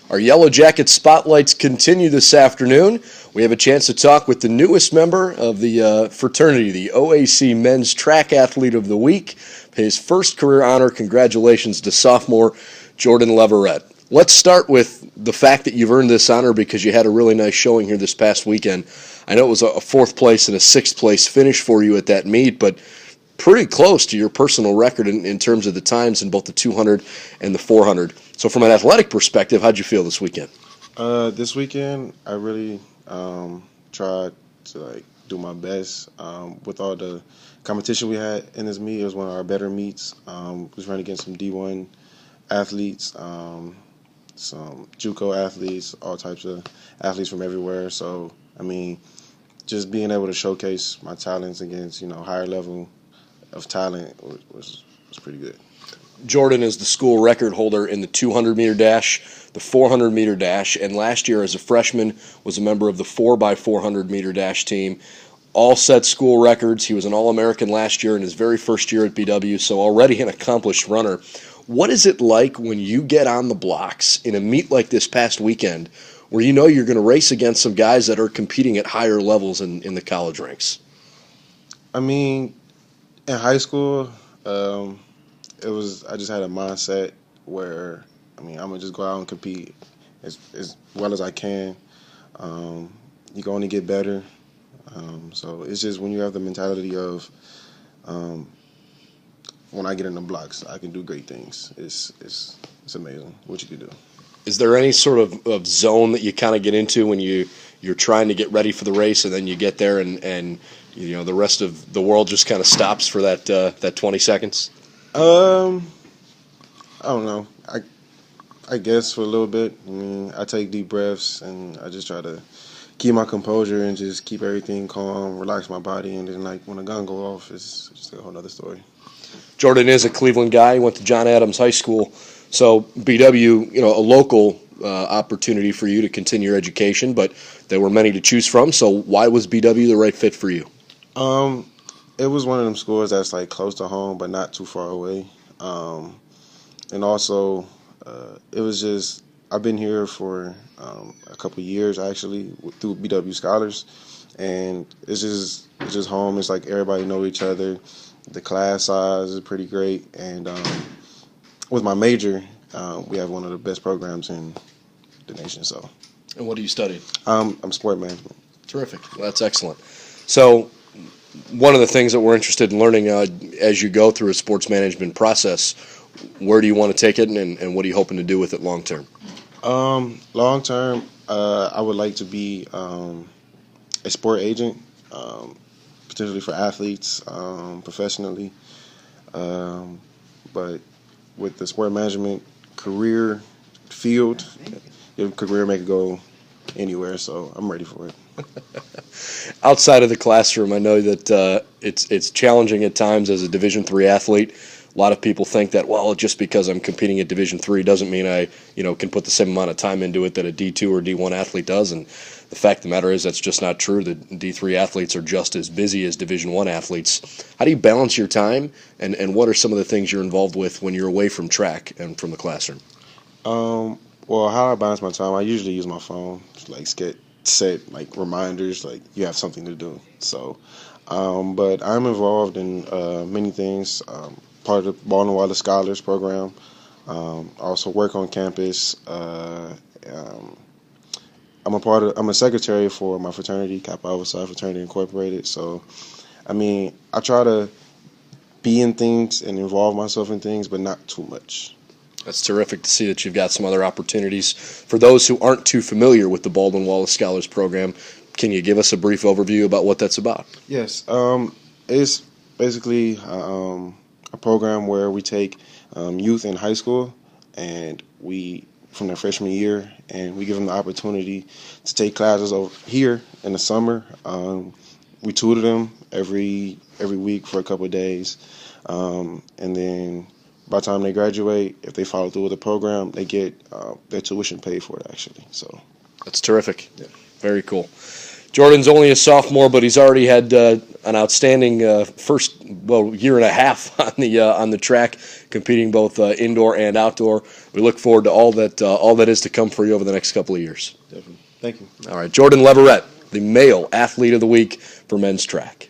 Our Yellow Jacket spotlights continue this afternoon. We have a chance to talk with the newest member of the fraternity, the OAC Men's Track Athlete of the Week. His first career honor. Congratulations to sophomore Jordan Leverette. Let's start with the fact that you've earned this honor because you had a really nice showing here this past weekend. I know it was a fourth place and a sixth place finish for you at that meet, but pretty close to your personal record in terms of the times in both the 200 and the 400. So from an athletic perspective, how'd you feel this weekend? This weekend, I really tried to do my best with all the competition we had in this meet. It was one of our better meets. We was running against some D1 athletes, some JUCO athletes, all types of athletes from everywhere. So, I mean, just being able to showcase my talents against, higher level of talent was pretty good. Jordan is the school record holder in the 200-meter dash, the 400-meter dash, and last year as a freshman was a member of the 4x400-meter dash team. All set school records. He was an All-American last year in his very first year at BW, so already an accomplished runner. What is it like when you get on the blocks in a meet like this past weekend where you know you're going to race against some guys that are competing at higher levels in the college ranks? I mean, in high school, I just had a mindset where, I'm going to just go out and compete as well as I can. You can only get better. So it's just when you have the mentality of when I get in the blocks, I can do great things. It's amazing what you can do. Is there any sort of zone that you kind of get into when you're trying to get ready for the race and then you get there and the rest of the world just kind of stops for that 20 seconds? I don't know. I guess for a little bit. I mean, I take deep breaths and I just try to keep my composure and just keep everything calm, relax my body, and then when the gun go off, it's just a whole other story. Jordan is a Cleveland guy. He went to John Adams High School. So BW, a local opportunity for you to continue your education, but there were many to choose from. So why was BW the right fit for you? It was one of them schools that's close to home but not too far away. And also, it was just, I've been here for a couple of years actually through BW Scholars, and it's just home. It's like everybody know each other. The class size is pretty great, and with my major, we have one of the best programs in the nation. So. And what do you study? I'm sport management. Terrific. Well, that's excellent. So one of the things that we're interested in learning as you go through a sports management process, where do you want to take it, and what are you hoping to do with it long term? Long term, I would like to be a sport agent, potentially for athletes, professionally. But with the sport management career field, your career may go anywhere, so I'm ready for it. Outside of the classroom, I know that it's challenging at times as a Division III athlete. A lot of people think that, well, just because I'm competing at Division III doesn't mean I, can put the same amount of time into it that a D2 or D1 athlete does. And the fact of the matter is that's just not true. The D3 athletes are just as busy as Division I athletes. How do you balance your time, and what are some of the things you're involved with when you're away from track and from the classroom? Well, how I balance my time, I usually use my phone, set reminders, you have something to do. So, but I'm involved in many things. Part of the Ball and Water Scholars program. I also work on campus. I'm a secretary for my fraternity, Kappa Alpha Psi Fraternity Incorporated. So, I try to be in things and involve myself in things, but not too much. That's terrific to see that you've got some other opportunities. For those who aren't too familiar with the Baldwin Wallace Scholars Program, can you give us a brief overview about what that's about? Yes. It's basically a program where we take youth in high school and from their freshman year, and we give them the opportunity to take classes over here in the summer. We tutor them every week for a couple of days, and then by the time they graduate, if they follow through with the program, they get their tuition paid for it, actually. So that's terrific. Yeah. Very cool. Jordan's only a sophomore, but he's already had an outstanding first year and a half on the track, competing both indoor and outdoor. We look forward to all that is to come for you over the next couple of years. Definitely. Thank you. All right, Jordan Leverette, the male athlete of the week for men's track.